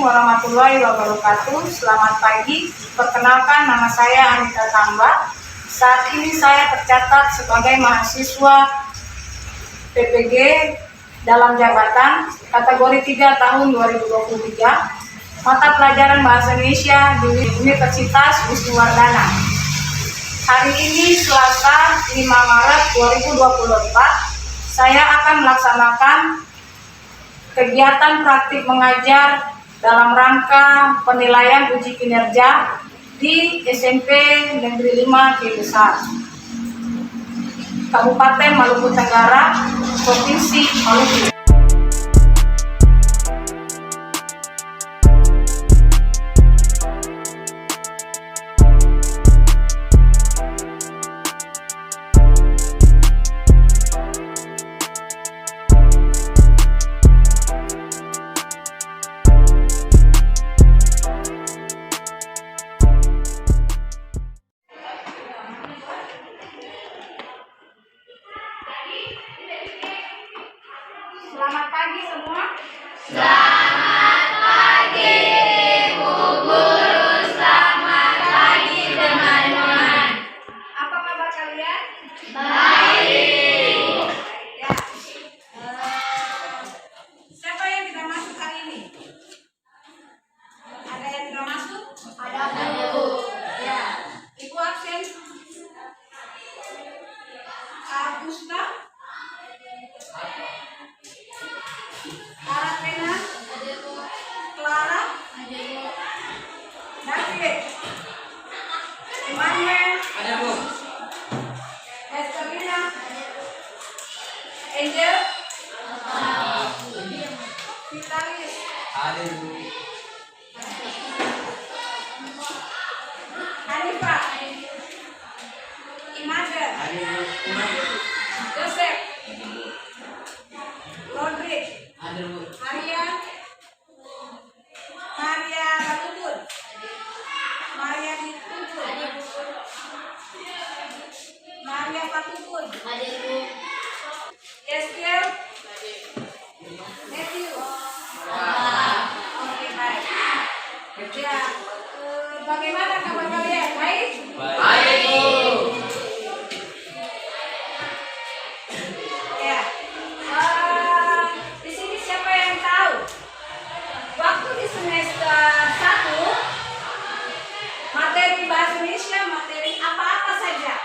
warahmatullahi wabarakatuh. Selamat pagi. Perkenalkan, nama saya Anita Tamba. Saat ini saya tercatat sebagai mahasiswa PPG dalam jabatan kategori 3 tahun 2023, mata pelajaran Bahasa Indonesia di Universitas Wisnuwardana. Hari ini Selasa 5 Maret 2024, saya akan melaksanakan kegiatan praktik mengajar dalam rangka penilaian uji kinerja di SMP Negeri 5 Kebesar, Kabupaten Maluku Tenggara, Provinsi Maluku. Selamat pagi semua. Selamat pagi Bu Guru, selamat pagi teman-teman. Apa kabar kalian? Baik. Ya. Siapa yang tidak masuk hari ini? Ada yang tidak masuk? Ada Bu. Ya. Ibu absen. Agusna. Aratena. Ada Bu. Clara. Ada Bu. David. Emmanuel. Ada Bu. Estelina. Angel. Vitalis. Ada Bu. Hanifah. Imader. Ada Bu. Joseph. Rodrik. Ada Bu. Maria Batubun. Maria Ditubun. Maria Patubun. Ada Bu. Eskiel. Matthew. Oke, baik. Ya, bagaimana kabar kalian? Baik? Baik Bu. Ya. Di sini siapa yang tahu? Waktu di semester 1, materi Bahasa Indonesia, materi apa-apa saja.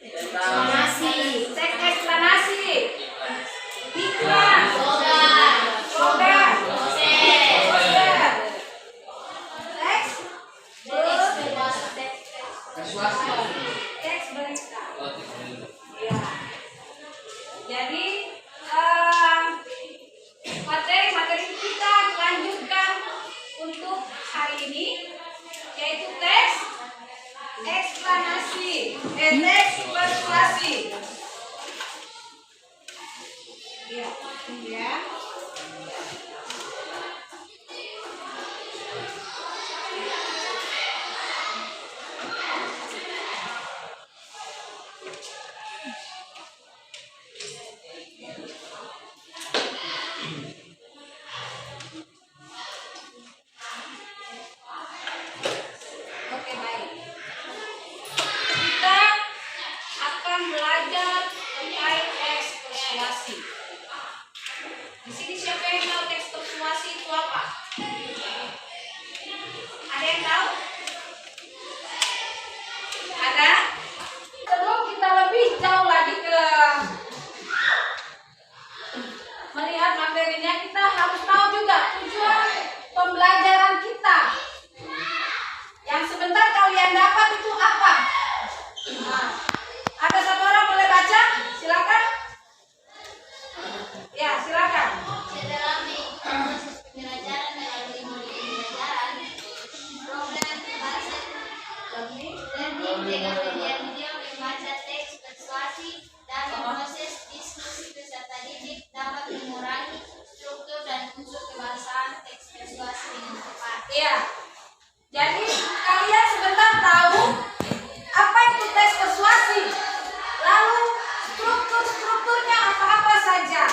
Eksplanasi. Teks eksplanasi, iklan, Slogan. slogan, Dosen. poster, teks Persuasi. teks berita. Oh, tidak. Ya. Jadi materi kita lanjutkan untuk hari ini, yaitu teks eksplanasi, teks persuasi. Ya, ya. Oke, baik. Kita akan belajar terkait teks persuasi. Di sini siapa yang tahu teks persuasi itu apa? Ada yang tahu? Ada? Sebelum kita lebih jauh lagi ke melihat materinya, kita harus tahu juga tujuan pembelajaran kita. Yang sebentar kalian dapat itu apa? Nah, ada satu orang boleh baca? Silakan. Ya, silakan. Mendalami proses pembelajaran melalui modul pembelajaran, program bahasa learning dengan media-media membaca teks persuasi dan memproses diskusi peserta didik dapat mengurangi struktur dan unsur kebahasaan teks persuasi dengan tepat. Iya. Jadi kalian sebentar tahu apa itu teks persuasi. Lalu strukturnya apa-apa saja.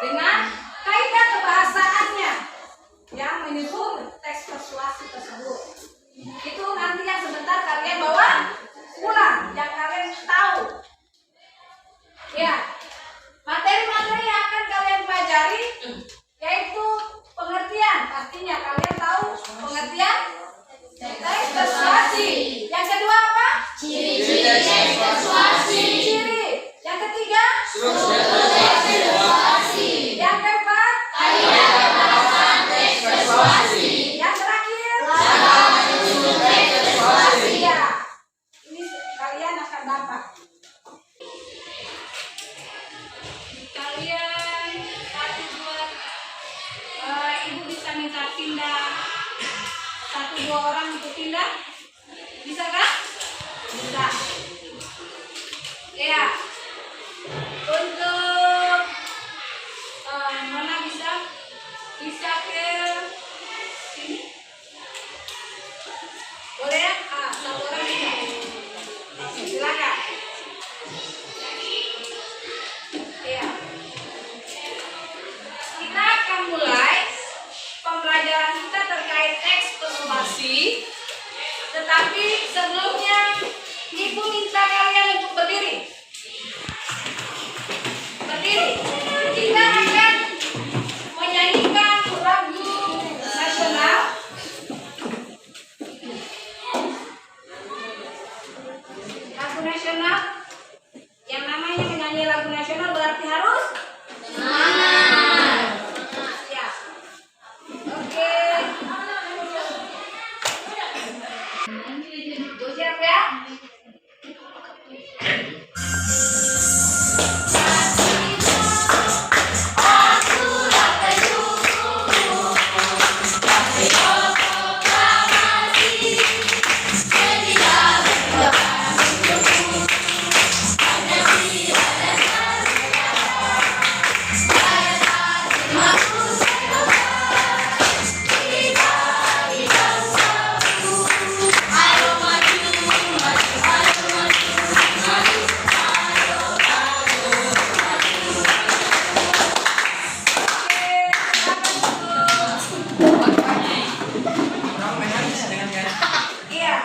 Dengan kaidah kebahagiaan situasi tersebut. Itu nanti yang sebentar kalian bawa pulang, yang kalian tahu. Ya, materi-materi yang akan kalian pelajari yaitu pengertian. Pastinya kalian tahu pengertian teks persuasi. Yang kedua apa? Ciri-ciri teks persuasi. Ciri. Yang ketiga? Struktur teks persuasi. Yang keempat? Kaidah batasan teks persuasi. Yang terakhir? Langkah menyusun teks persuasi. Ya, ini kalian akan dapat. Kalian satu dua, ibu bisa minta pindah satu dua orang untuk pindah, bisa kan? Bisa. Ya. Untuk mana bisa? Bisa ke sini. Boleh ya? Satu orang bisa. Silakan. Ya. Kita akan mulai pembelajaran kita terkait teks persuasi. Tetapi sebelumnya Ibu minta kalian untuk berdiri. Berdiri. Kita akan menyanyikan lagu nasional. Lagu nasional. Yang namanya menyanyi lagu nasional berarti harus semangat. Ya. Oke. Siap ya? Iya.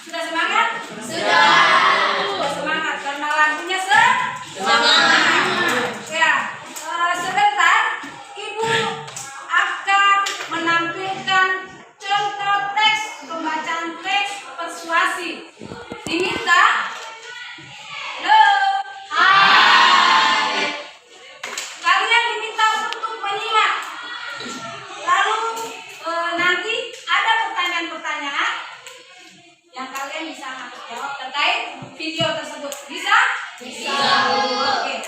Sudah semangat? Sudah semangat karena lagunya semangat. Ya. Sebentar Ibu akan menampilkan contoh teks pembacaan teks persuasi. Diminta. Halo. Hai. Kalian diminta untuk menyimak. Lalu nanti ada pertanyaan-pertanyaan yang kalian bisa jawab terkait video tersebut. Bisa? Bisa. Oke.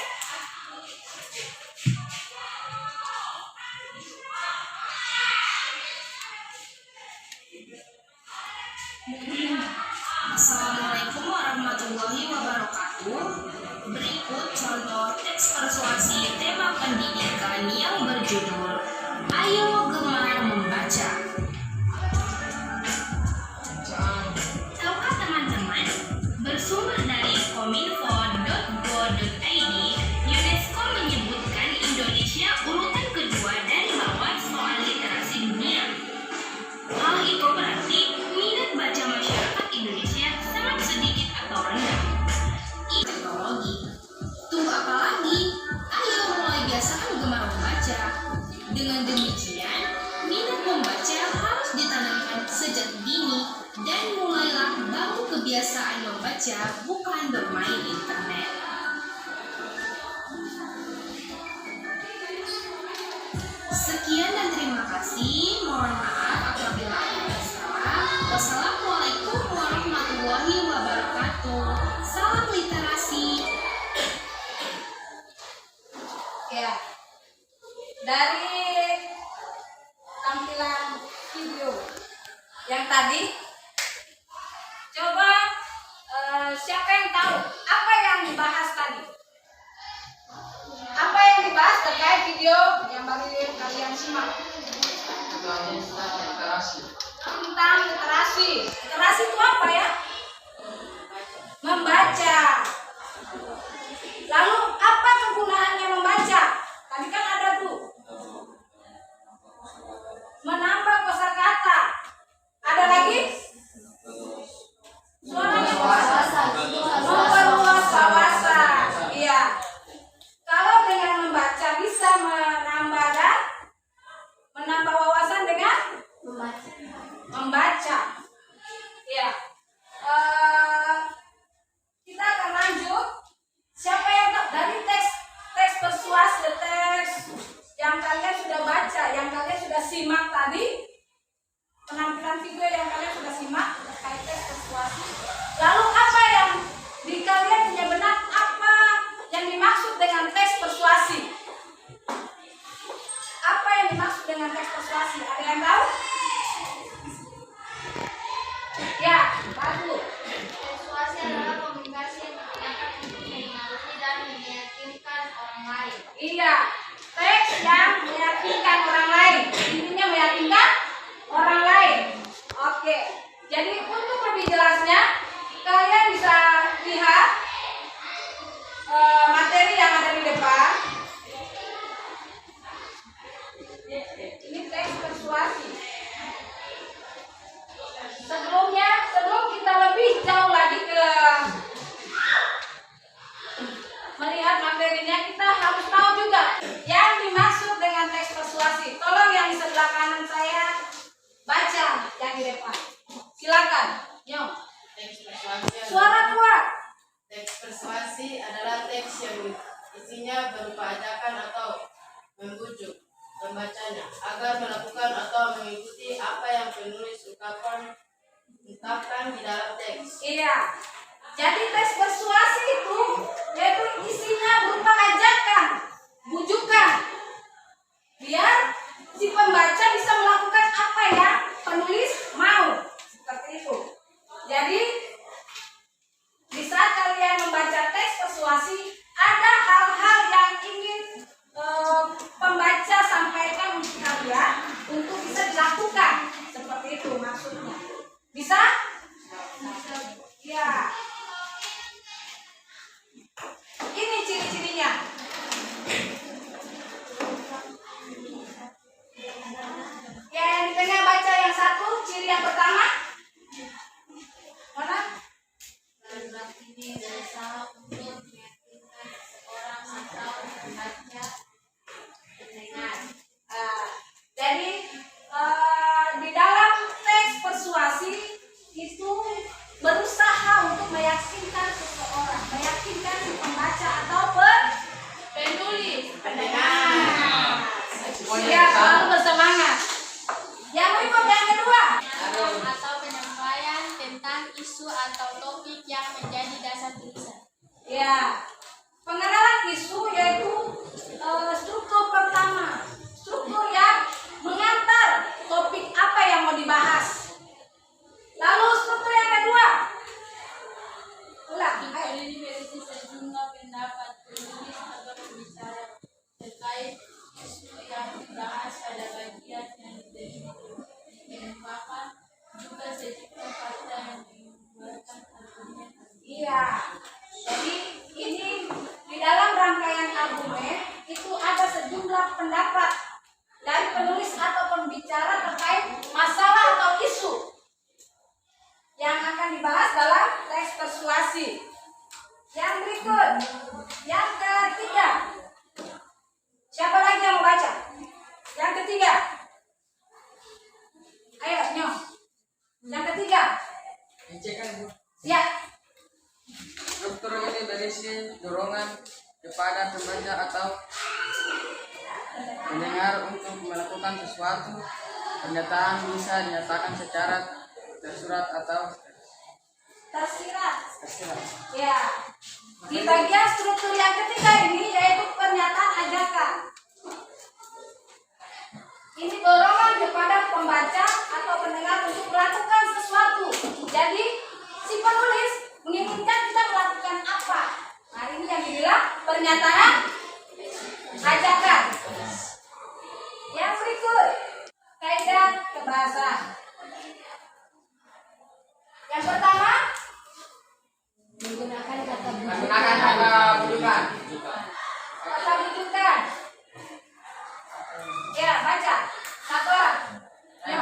Assalamualaikum warahmatullahi wabarakatuh. Berikut contoh teks persuasi tema pendidikan yang berjudul Ayo Gemar Membaca. Tahukah teman-teman, bersumber dari kominfo.go.id, UNESCO menyebutkan Indonesia urutan kedua dari bawah soal literasi dunia. Hal itu berarti minat baca masyarakat Indonesia sangat sedikit atau rendah. Teknologi. Tunggu apa lagi? Ayo mulai biasakan gemar membaca. Dengan demikian, minat membaca harus ditanamkan sejak dini dan mulailah bangun kebiasaan membaca, bukan bermain internet. Sekian dan terima kasih. Mohon maaf apabila ada salah. Wassalamualaikum warahmatullahi wabarakatuh. Salam literasi. Ya. Dari tampilan video yang tadi, coba siapa yang tahu apa yang dibahas tadi? Apa yang dibahas terkait video yang baru kalian simak? Tentang literasi. Literasi itu apa ya? Membaca. Lalu apa kegunaannya membaca? Tadi kan ada tuh. Menambah silakan. Yo. Teks persuasi Suara kuat. teks persuasi adalah teks yang isinya berupa ajakan atau membujuk pembacanya agar melakukan atau mengikuti apa yang penulis ungkapkan di dalam teks. Iya. Jadi teks persuasi itu yaitu isinya berupa ajakan, bujukan. Biar si pembaca bisa melakukan apa yang penulis mau. Seperti itu. Jadi di saat kalian membaca teks persuasi ada hal-hal yang ingin pembaca sampaikan untuk kalian untuk bisa dilakukan. Seperti itu maksudnya. Bisa? Ya. Ini ciri-cirinya. Ya, yang di tengah baca yang satu, ciri yang pertama. Mana? Paragraf ini berusaha untuk meyakinkan seseorang atau pembaca mendengar. Jadi di dalam teks persuasi itu berusaha untuk meyakinkan seseorang, meyakinkan si pembaca atau penulis, pendengar. Siap, selalu bersemangat. Yang berikut yang kedua. Atau penyampaian tentang isu atau topik yang menjadi dasar tulisan. Ya, pengenalan isu yaitu struktur pertama, struktur yang mengantar topik apa yang mau dibahas. Lalu struktur yang kedua, ulang. Ayo. Ini berisi sejumlah pendapat penulis atau pembicara terkait isu yang dibahas pada bagian yang dikemukakan, juga sejumlah fakta yang dibuatkan argumen. Iya. Jadi ini di dalam rangkaian argumen itu ada sejumlah pendapat dari penulis atau pembicara terkait masalah atau isu yang akan dibahas dalam teks persuasi. Yang berikut, yang ketiga. Siapa lagi yang mau baca? Yang ketiga. Ayo, Nyo. Yang ketiga. Ya. Struktur ini berisi dorongan kepada pembaca atau mendengar untuk melakukan sesuatu. Pernyataan bisa dinyatakan secara tersurat atau Tersirat. tersirat. Ya. Di bagian struktur yang ketiga ini yaitu pernyataan ajakan. Ini dorongan kepada pembaca atau pendengar untuk melakukan sesuatu. Jadi si penulis menginginkan kita melakukan apa? Nah ini yang dibilang pernyataan ajakan. Yang berikut, kaidah kebahasaan. Yang pertama, menggunakan kata Menggunakan kata bujukan. kata bujukan. Ya, baca. Satu orang. Ya.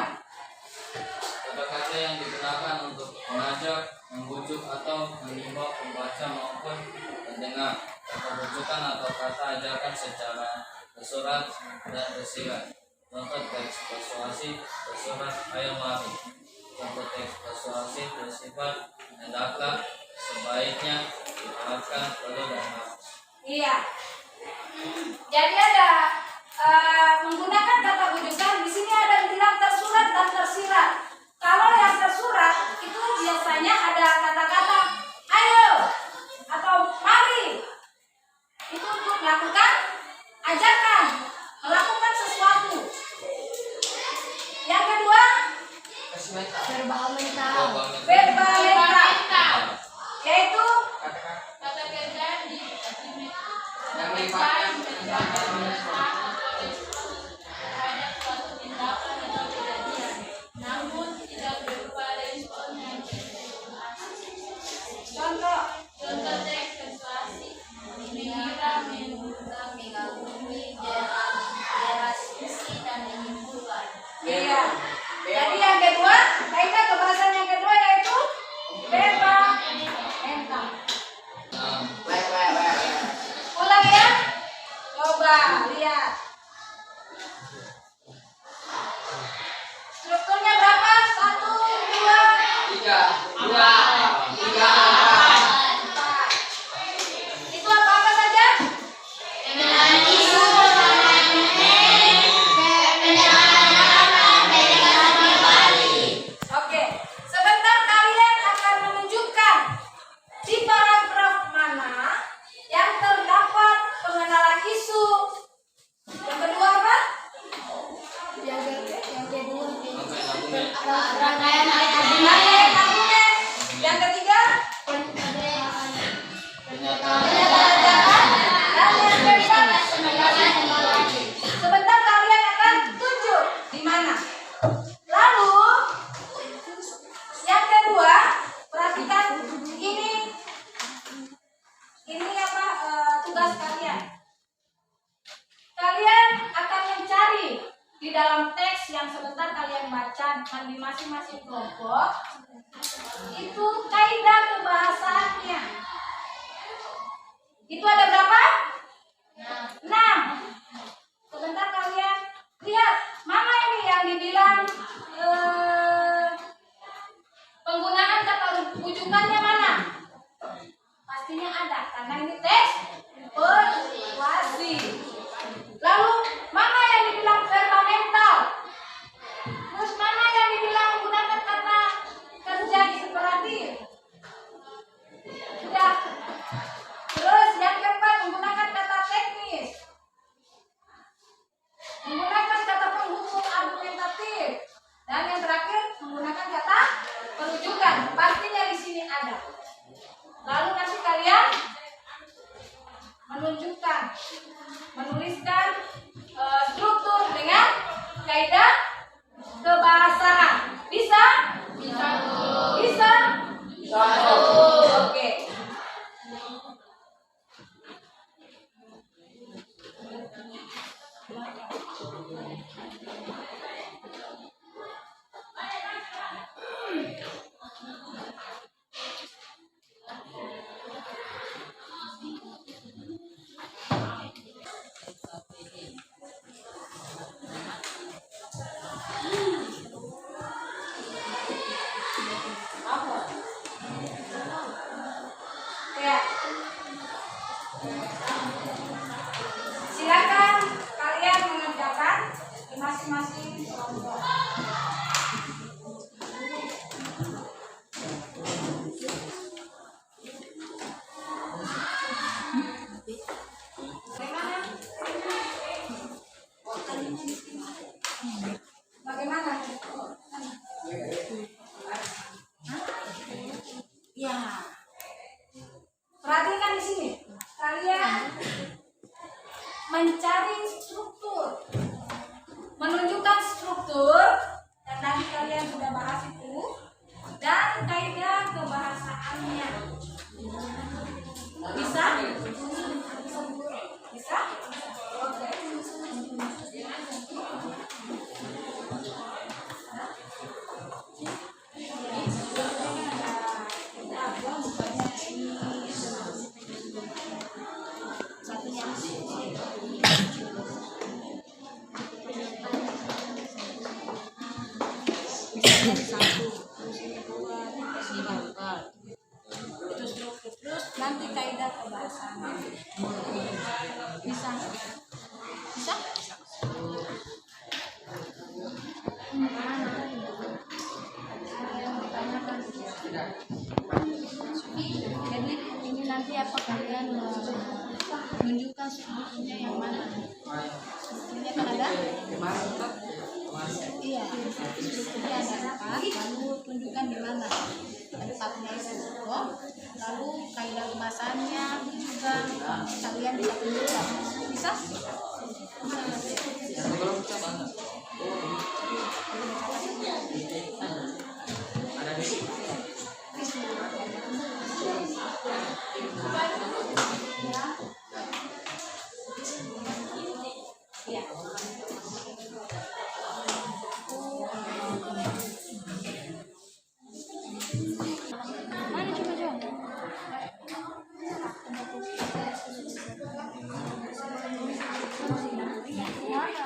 Kata-kata yang digunakan untuk mengajak, membujuk atau mengimbau pembaca maupun pendengar. Kata bujukan atau kata ajakan secara tersurat dan tersirat. Contoh teks persuasi tersurat, ayo mari. Contoh teks persuasi bersifat hendaklah, sebaiknya, diharapkan, perlu dan harus. Iya. Jadi ada menggunakan kata bujukan. Di sini ada bilang tersurat dan tersirat. Kalau yang tersurat itu biasanya ada kata-kata ayo atau mari. Itu untuk melakukan ajakan, melakukan sesuatu. Yang kedua, verbal mental. Yaitu Kata kerja di Yang melibatkan terhadap suatu tindakan atau kejadian, namun tidak berupa respon yang contoh. contoh teks persuasi mengira, menduga, mengagumi, berasumsi dan menyimpulkan. Iya. Jadi yang kedua, kaidah kebahasaan yang kedua yaitu 3, 2, 3, 4. Itu apa saja? Oke, sebentar kalian akan menunjukkan di paragraf mana yang terdapat pengenalan isu. Yang kedua apa? Yang kedua. Rangkaian argumen. Rangkaian argumen. Yang ketiga. Pernyataan. Dan yang keempat. Sebentar kalian akan tunjuk di mana. Lalu yang kedua, perhatikan ini apa tugas kalian. Kalian akan mencari di dalam teks yang sebentar kalian baca di masing-masing kelompok itu kaidah kebahasaannya. Itu ada berapa? 6. Sebentar kalian lihat mana ini yang dibilang penggunaan kata rujukannya mana? Pastinya ada karena ini teks persuasi. Lalu mana yang dibilang verbamental? Terus mana yang dibilang menggunakan kata kerja imperatif? Sudah. Terus yang keempat menggunakan kata teknis. Menggunakan kata penghubung argumentatif. Dan yang terakhir menggunakan kata perujukan. Pastinya di sini ada. Lalu nanti kalian menunjukkan, menuliskan struktur dengan kaidah kebahasaan. Bisa? Bisa. Bisa? Bisa. Oke. Ya. Silakan kalian mengerjakan di masing-masing kelompok. Bagaimana? Ya. Perhatikan di sini. Kalian mencari struktur, menunjukkan struktur, dan tadi kalian sudah bahas itu, dan kaidah kebahasaannya. Bisa? Bisa? Oke. Itu struktur. Terus nanti kaidah kebahasaan. Bisa? Bisa? Jadi ini nanti apa kalian menunjukkan strukturnya yang mana? Strukturnya kan ada? Iya, strukturnya ada empat, lalu tunjukkan di mana tempatnya itu. Lalu kaidah kebahasaannya juga kalian bisa tunjukkan. Bisa? Ya. Mana coba John? Mana?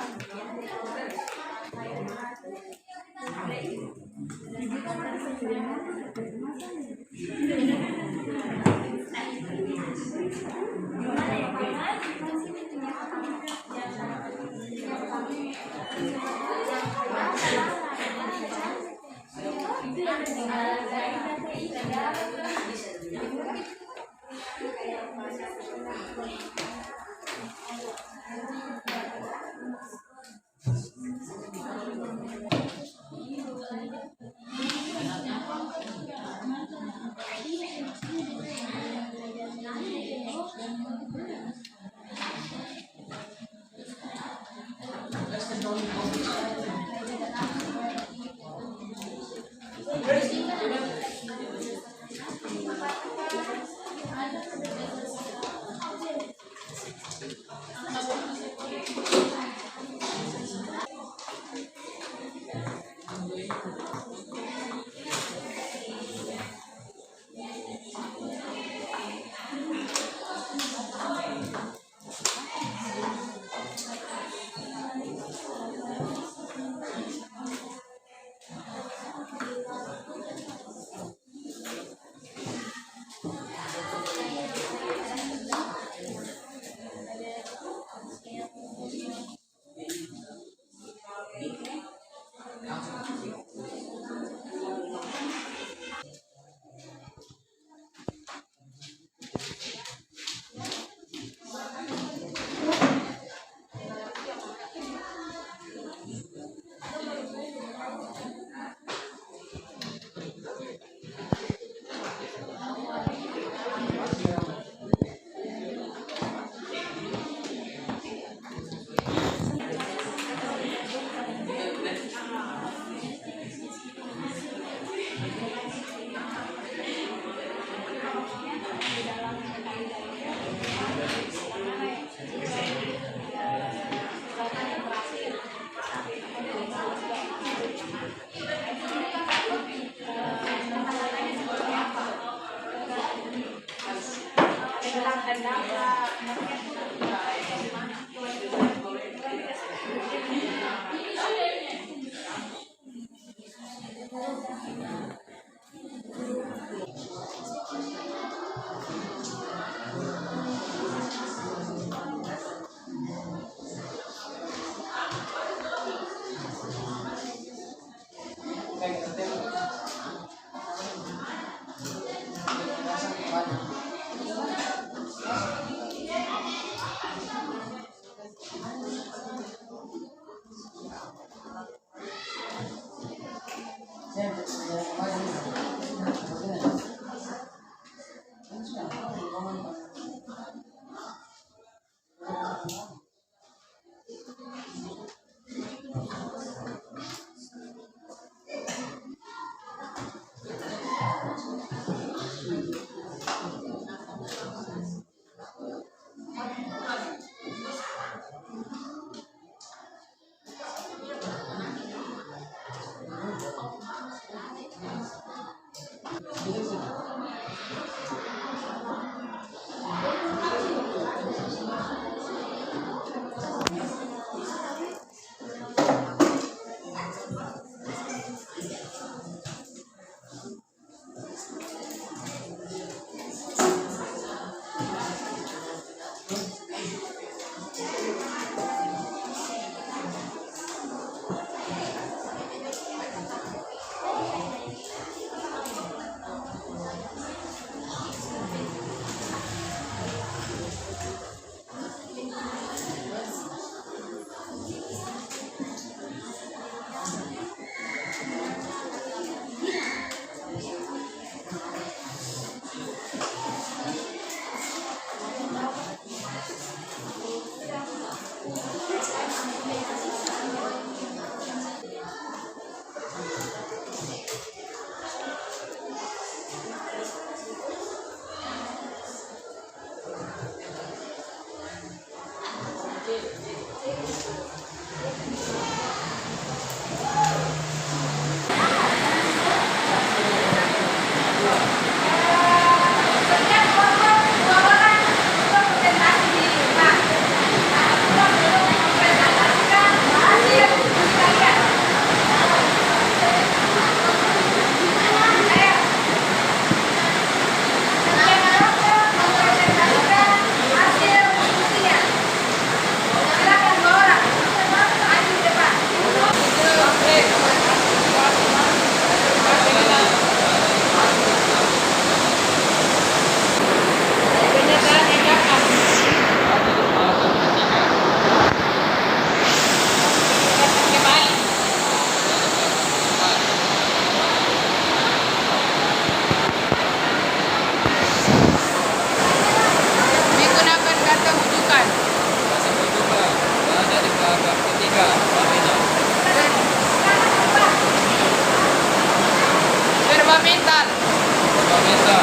Indonesia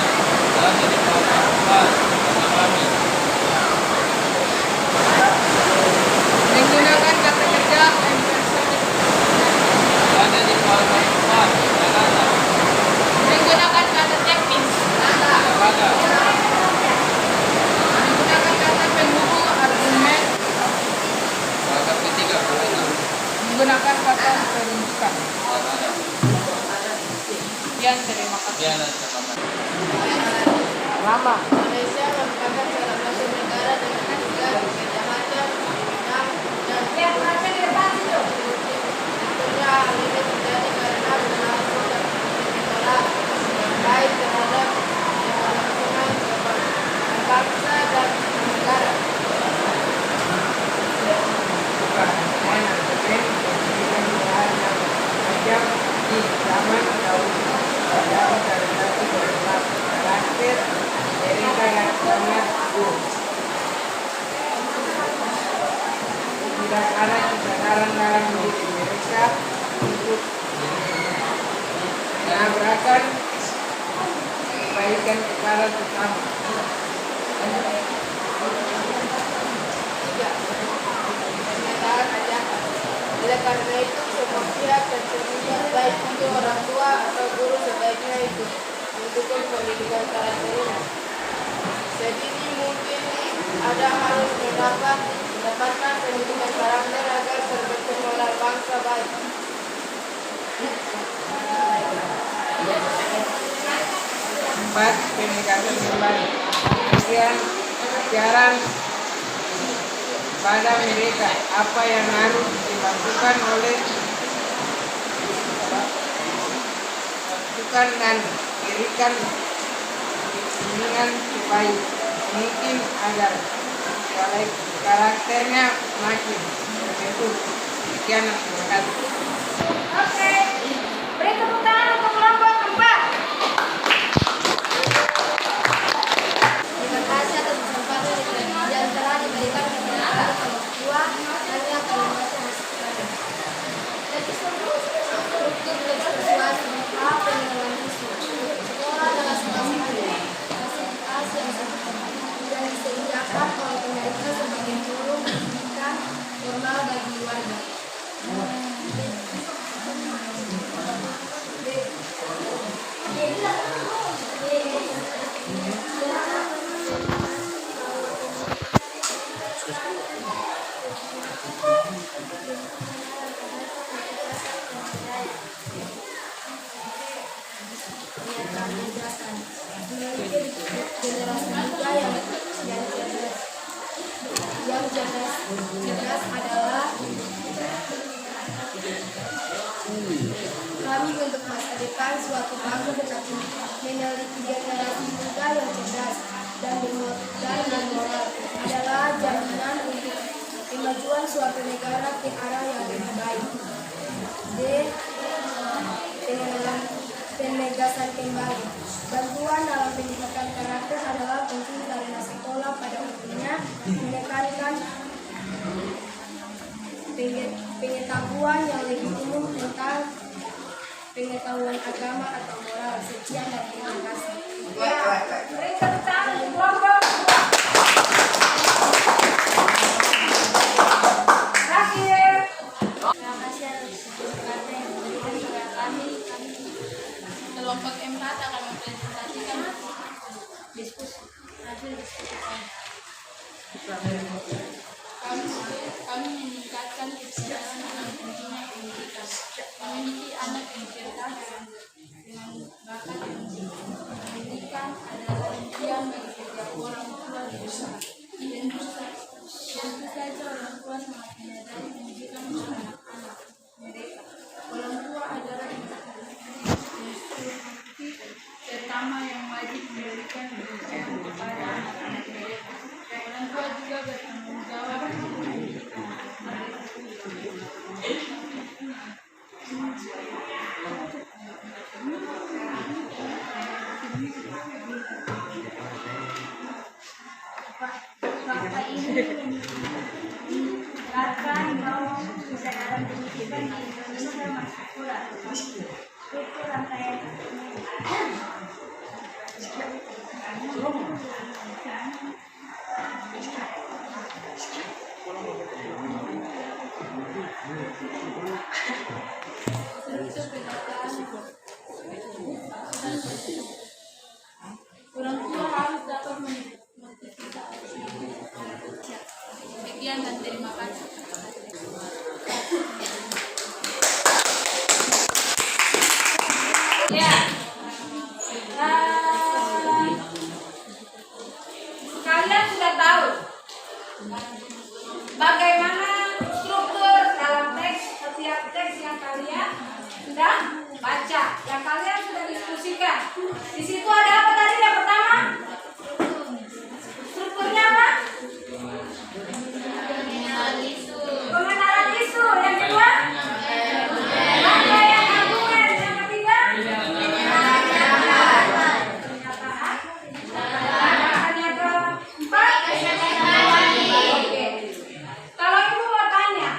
berada di bawah Tuhan kata kami. Menggunakan kata kerja impersonate. Berada di bawah Tuhan Jakarta. Menggunakan kata teknis. Jakarta. Menggunakan kata penghubung argumen. Paragraf ketiga. Menggunakan kata penunjukan. Jakarta. Sekian, terima kasih. Sekian dan terima kasih. Lama. Malaysia merupakan salah satu negara dengan tingkat kejahatan, kriminal, dan Lihat mereka di depan situ. tentunya hal ini terjadi karena berlaku dan menolak yang baik terhadap keberlangsungan bangsa dan negara. Di zaman dahulu ada organisasi karakter mereka yang sangat buruk. Tidak ada kesadaran dalam diri mereka untuk menabrakan kebaikan kepada sesama. Tiga, pernyataan ajakan. Oleh karena itu, semua pihak dan tentunya baik itu orang tua atau guru sebaiknya itu mendukung pendidikan karakter ini. Sedini mungkin ada harus mendapatkan pendidikan karakter agar terbentuk moral bangsa baik. Empat, pendekatan kembali. Kemudian ajaran pada mereka apa yang harus dilakukan dan diberikan bimbingan sebaik mungkin agar karakternya makin terbentuk. Sekian, terima kasih. Oke. Beri tepuk tangan untuk kelompok 4. Terima kasih atas kesempatan yang telah diberikan kepada orang tua dan yang telah menghasilkan. Struktur persuasi berupa pengenalan isu. Sekolah adalah salah satu fasilitas yang sudah disediakan oleh pemerintah sebagai forum pendidikan formal bagi warga. Generasi muda yang cerdas adalah kami untuk masa depan suatu bangsa tetapi memiliki generasi muda yang cerdas dan bermoral adalah jaminan untuk kemajuan suatu negara ke arah yang lebih baik. D. Penegasan kembali. Bantuan dalam pendidikan karakter adalah penting karena sekolah pada umumnya menekankan pengetahuan yang lebih umum tentang pengetahuan agama atau moral. Sekian dan terima kasih. Beri tepuk tangan untuk kelompok 2. Terakhir. Terima kasih atas kesempatan yang diberikan kepada kami. Kelompok 4 akan mempresentasikan hasil diskusi kami. Kami meningkatkan kesadaran tentang pentingnya pendidikan. Memiliki anak yang cerdas dengan bakat yang tinggi. Pendidikan adalah impian bagi setiap orang tua di rumah. Tentu saja orang tua sangat menyadari pendidikan untuk anak-anak mereka. Orang tua adalah institusi pertama yang wajib memberikan pendidikan kepada anak-anak mereka. Orang tua juga bertanggung jawab untuk pendidikan mereka. Bapak ini mengatakan bahwa kesadaran pendidikan di Indonesia masih kurang. Itu rangkaian Ya. Kalian sudah tahu bagaimana struktur dalam teks setiap teks yang kalian sudah baca, yang kalian sudah diskusikan. Di situ ada apa tadi yang pertama? Strukturnya apa? Pengenalan isu. Yang kedua? Rangkaian argumen. Yang ketiga? Pernyataan. Yang keempat? Oke. Kalau ibu mau tanya,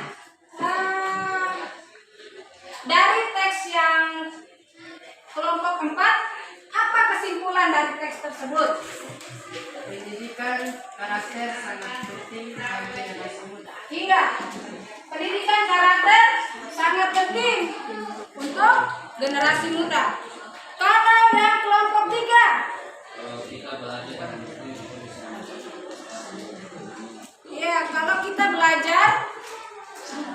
dari teks yang kelompok 4, apa kesimpulan dari teks tersebut? Pendidikan karakter sangat penting bagi generasi muda. Iya, pendidikan karakter sangat penting untuk generasi muda. Kalau yang kelompok 3, Kalau kita belajar ya kalau kita belajar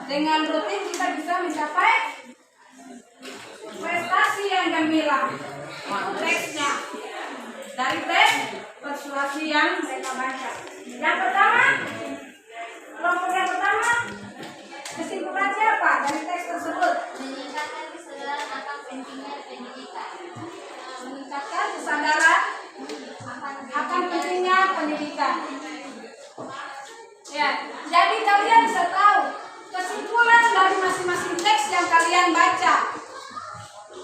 dengan rutin kita bisa mencapai prestasi yang gemilang. Teksnya dari teks persuasi yang mereka baca. Yang pertama, kelompok yang pertama, kesimpulannya apa dari teks tersebut? Meningkatkan kesadaran akan pentingnya pendidikan. Meningkatkan kesadaran akan pentingnya pendidikan. Ya, jadi kalian bisa tahu kesimpulan dari masing-masing teks yang kalian baca.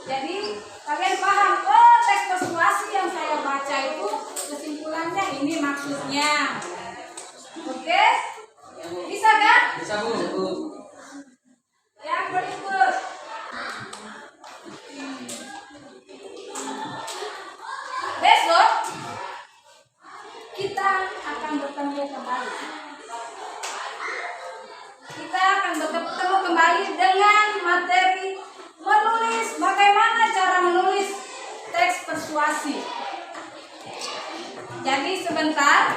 Jadi kalian paham, oh teks persuasi yang saya baca itu kesimpulannya ini maksudnya. Oke? Bisa kan? Bisa Bu. Yang berikut. Besok kita akan bertemu kembali. Kita akan bertemu kembali dengan materi menulis, bagaimana cara menulis teks persuasi. Jadi sebentar,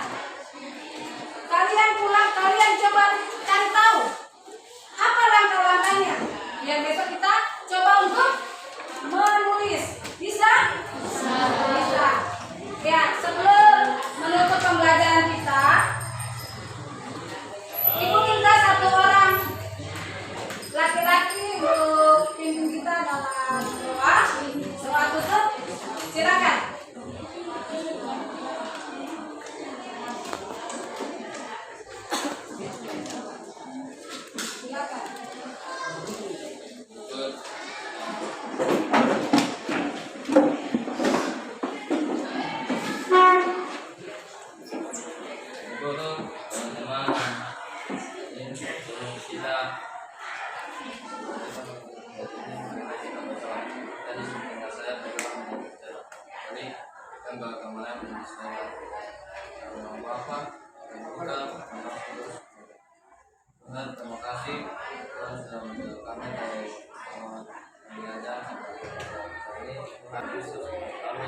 kalian pulang, kalian coba cari tahu apa langkah-langkahnya. Biar besok kita coba untuk menulis. Bisa? Bisa. Ya, sebelum menutup pembelajaran kita, Ibu minta satu orang laki-laki untuk pimpin kita dalam doa tutup. Silakan. Silakan. guru, teman-teman, ini sebelum kita tadi sebenarnya saya berdoa jadi kita nggak kemana saya apa kita dan terima kasih Tuhan sudah menjaga kami dari mengajar sampai hari ini Tuhan Yesus kami